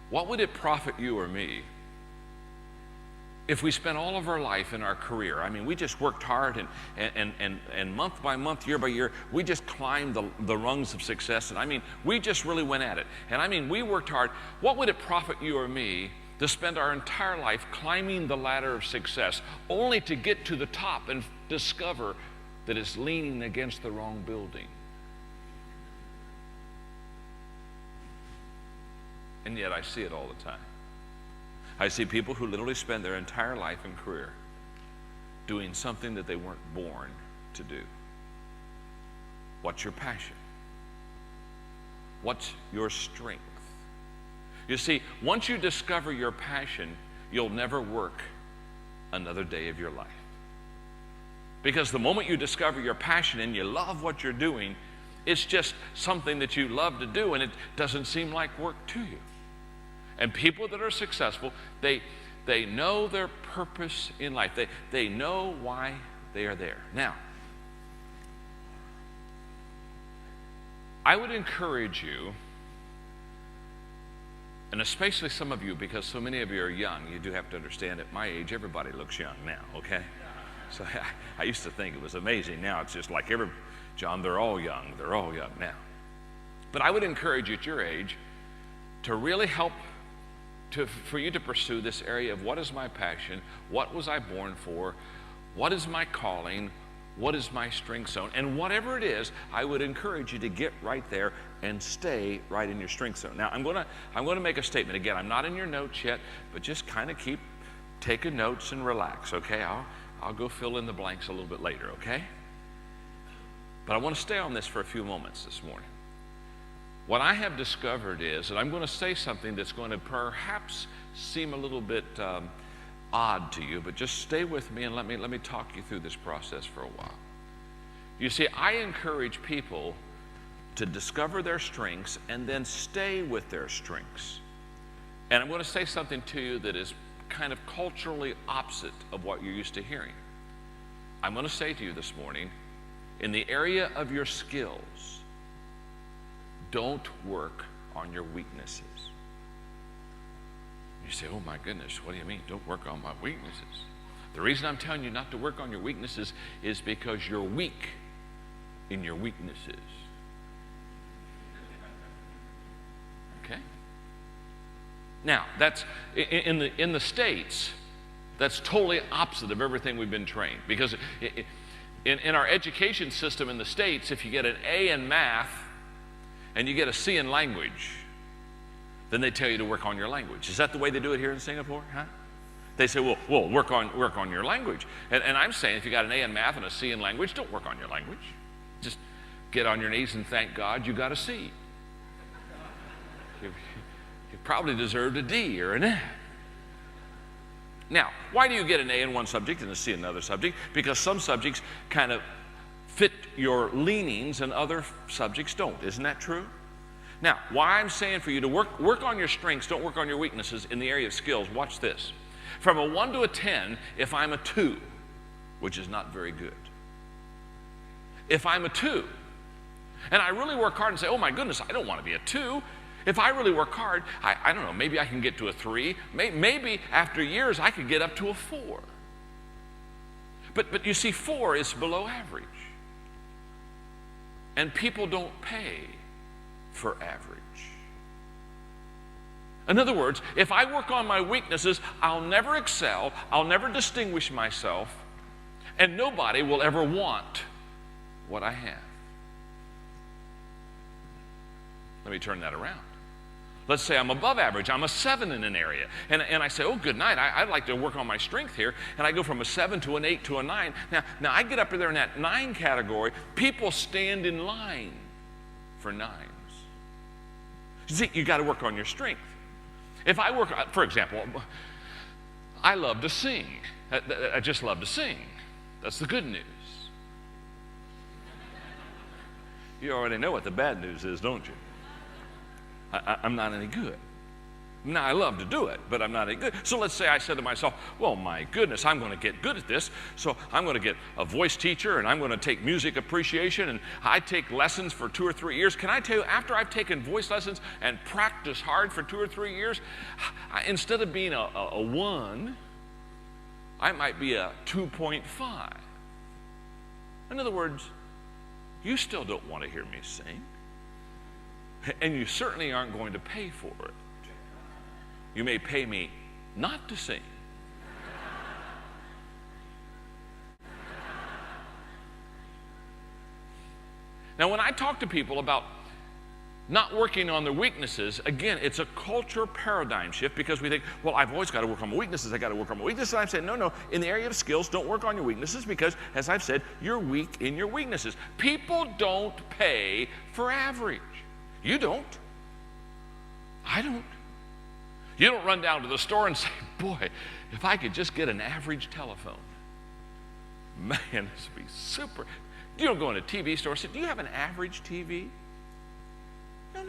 What would it profit you or me if we spent all of our life in our career? I mean, we just worked hard and month by month, year by year, we just climbed the rungs of success. And I mean, we just really went at it. And I mean, we worked hard. What would it profit you or me to spend our entire life climbing the ladder of success, only to get to the top and discover that it's leaning against the wrong building? And yet I see it all the time. I see people who literally spend their entire life and career doing something that they weren't born to do. What's your passion? What's your strength? You see, once you discover your passion, you'll never work another day of your life. Because the moment you discover your passion and you love what you're doing, it's just something that you love to do, and it doesn't seem like work to you. And people that are successful, they know their purpose in life. They know why they are there. Now, I would encourage you, and especially some of you, because so many of you are young, you do have to understand at my age, everybody looks young now, okay? So I used to think it was amazing. Now it's just like John, they're all young. They're all young now. But I would encourage you at your age to really help for you to pursue this area of what is my passion, what was I born for, what is my calling, what is my strength zone, and whatever it is, I would encourage you to get right there and stay right in your strength zone. Now, I'm going to make a statement. Again, I'm not in your notes yet, but just kind of keep taking notes and relax, okay? I'll go fill in the blanks a little bit later, okay? But I want to stay on this for a few moments this morning. What I have discovered is that I'm going to say something that's going to perhaps seem a little bit odd to you, but just stay with me and let me talk you through this process for a while. You see, I encourage people to discover their strengths and then stay with their strengths. And I'm going to say something to you that is kind of culturally opposite of what you're used to hearing. I'm going to say to you this morning, in the area of your skills, don't work on your weaknesses. You say, oh my goodness, what do you mean? Don't work on my weaknesses. The reason I'm telling you not to work on your weaknesses is because you're weak in your weaknesses. Okay? Now, that's in the States, that's totally opposite of everything we've been trained. Because in our education system in the States, if you get an A in math and you get a C in language, then they tell you to work on your language. Is that the way they do it here in Singapore? Huh? They say, well, work on your language. And I'm saying if you got an A in math and a C in language, don't work on your language. Just get on your knees and thank God you got a C. You probably deserved a D or an F. Now, why do you get an A in one subject and a C in another subject? Because some subjects kind of fit your leanings and other subjects don't. Isn't that true? Now, why I'm saying for you to work on your strengths, don't work on your weaknesses in the area of skills, watch this. From a 1 to a 10, if I'm a 2, which is not very good. If I'm a 2, and I really work hard and say, oh my goodness, I don't want to be a 2. If I really work hard, I don't know, maybe I can get to a 3. Maybe after years I could get up to a 4. But you see, 4 is below average. And people don't pay for average. In other words, if I work on my weaknesses, I'll never excel, I'll never distinguish myself, and nobody will ever want what I have. Let me turn that around. Let's say I'm above average, I'm a 7 in an area, and I say, oh, good night, I'd like to work on my strength here, and I go from a 7 to an 8 to a 9. Now I get up there in that 9 category, people stand in line for 9s. You see, you got to work on your strength. If I work, for example, I love to sing. I just love to sing. That's the good news. You already know what the bad news is, don't you? I'm not any good. Now, I love to do it, but I'm not any good. So let's say I said to myself, well, my goodness, I'm going to get good at this. So I'm going to get a voice teacher, and I'm going to take music appreciation, and I take lessons for 2 or 3 years. Can I tell you, after I've taken voice lessons and practiced hard for 2 or 3 years, instead of being a 1, I might be a 2.5. In other words, you still don't want to hear me sing, and you certainly aren't going to pay for it. You may pay me not to sing. Now, when I talk to people about not working on their weaknesses, again, it's a culture paradigm shift, because we think, well, I've always got to work on my weaknesses. I got to work on my weaknesses. And I'm saying, no. In the area of skills, don't work on your weaknesses, because, as I've said, you're weak in your weaknesses. People don't pay for average. You don't. I don't. You don't run down to the store and say, boy, if I could just get an average telephone. Man, this would be super. You don't go in a TV store and say, do you have an average TV? No.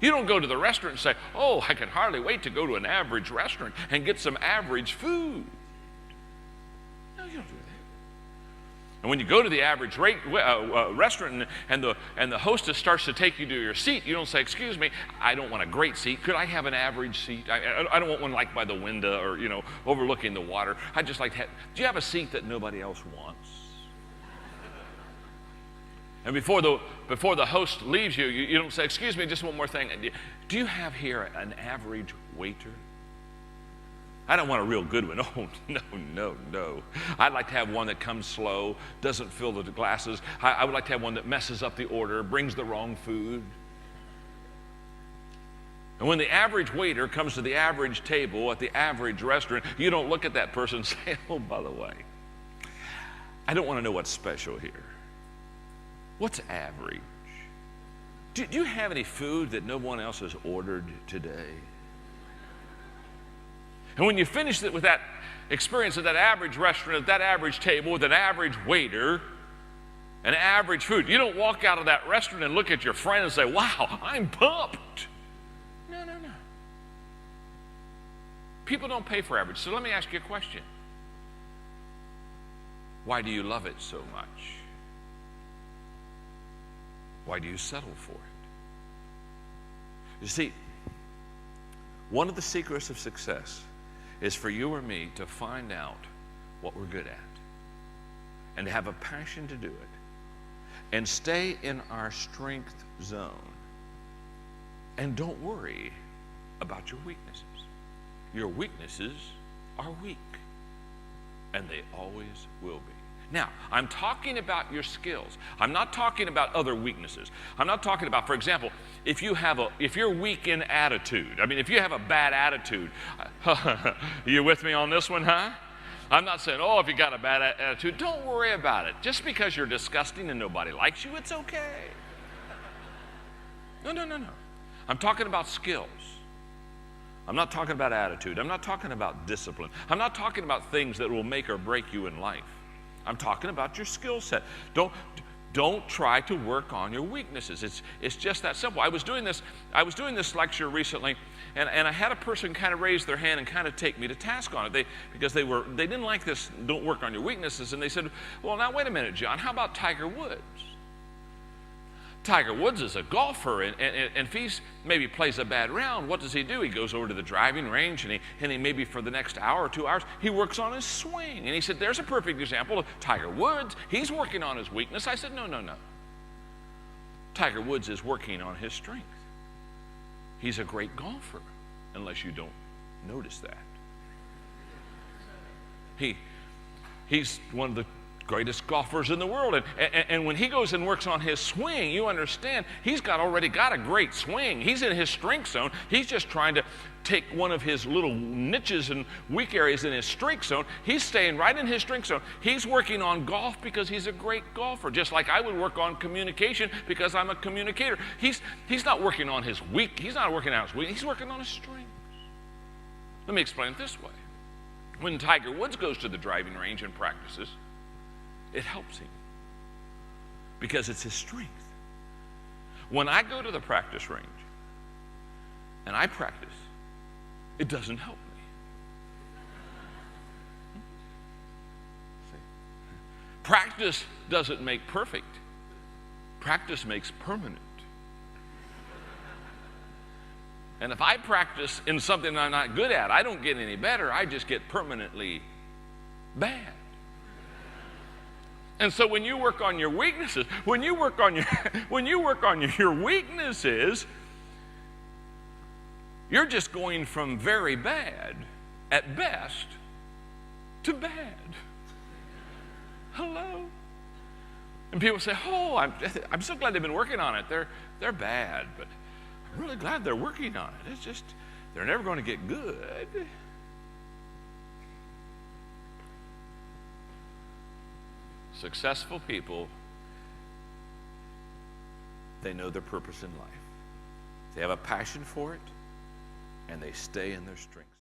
You don't go to the restaurant and say, oh, I can hardly wait to go to an average restaurant and get some average food. No, you don't do that. And when you go to the average restaurant and the hostess starts to take you to your seat, you don't say, excuse me, I don't want a great seat. Could I have an average seat? I don't want one like by the window or, overlooking the water. I just like to have, do you have a seat that nobody else wants? And before the host leaves you, you don't say, excuse me, just one more thing. Do you have here an average waiter? I don't want a real good one. Oh, no. I'd like to have one that comes slow, doesn't fill the glasses. I would like to have one that messes up the order, brings the wrong food. And when the average waiter comes to the average table at the average restaurant, you don't look at that person and say, oh, by the way, I don't want to know what's special here. What's average? Do you have any food that no one else has ordered today? And when you finish it with that experience at that average restaurant, at that average table, with an average waiter, an average food, you don't walk out of that restaurant and look at your friend and say, wow, I'm pumped. No. People don't pay for average. So let me ask you a question. Why do you love it so much? Why do you settle for it? You see, one of the secrets of success is for you or me to find out what we're good at and to have a passion to do it and stay in our strength zone, and don't worry about your weaknesses. Your weaknesses are weak, and they always will be. Now, I'm talking about your skills. I'm not talking about other weaknesses. I'm not talking about, for example, if you're weak in attitude. I mean, if you have a bad attitude, you with me on this one, huh? I'm not saying, oh, if you got a bad attitude, don't worry about it. Just because you're disgusting and nobody likes you, it's okay. No. I'm talking about skills. I'm not talking about attitude. I'm not talking about discipline. I'm not talking about things that will make or break you in life. I'm talking about your skill set. Don't try to work on your weaknesses. It's just that simple. I was doing this lecture recently, and I had a person kind of raise their hand and kind of take me to task on it. Because they didn't like this, don't work on your weaknesses, and they said, well, now wait a minute, John, how about Tiger Woods? Tiger Woods is a golfer, and if he maybe plays a bad round, what does he do? He goes over to the driving range, and he maybe for the next hour or 2 hours, he works on his swing. And he said, there's a perfect example of Tiger Woods. He's working on his weakness. I said, no. Tiger Woods is working on his strength. He's a great golfer, unless you don't notice that. He's one of the greatest golfers in the world, and when he goes and works on his swing, you understand he's already got a great swing. He's in his strength zone. He's just trying to take one of his little niches and weak areas in his strength zone. He's staying right in his strength zone. He's working on golf because he's a great golfer, just like I would work on communication because I'm a communicator. He's not working on his weak. He's not working on his weak. He's working on his strengths. Let me explain it this way. When Tiger Woods goes to the driving range and practices, it helps him because it's his strength. When I go to the practice range and I practice, it doesn't help me. See? Practice doesn't make perfect. Practice makes permanent. And if I practice in something I'm not good at, I don't get any better. I just get permanently bad. And so when you work on your weaknesses, when you work on your weaknesses, you're just going from very bad at best to bad. Hello? And people say, "Oh, I'm so glad they've been working on it. They're bad, but I'm really glad they're working on it. It's just they're never going to get good." Successful people, they know their purpose in life. They have a passion for it, and they stay in their strengths.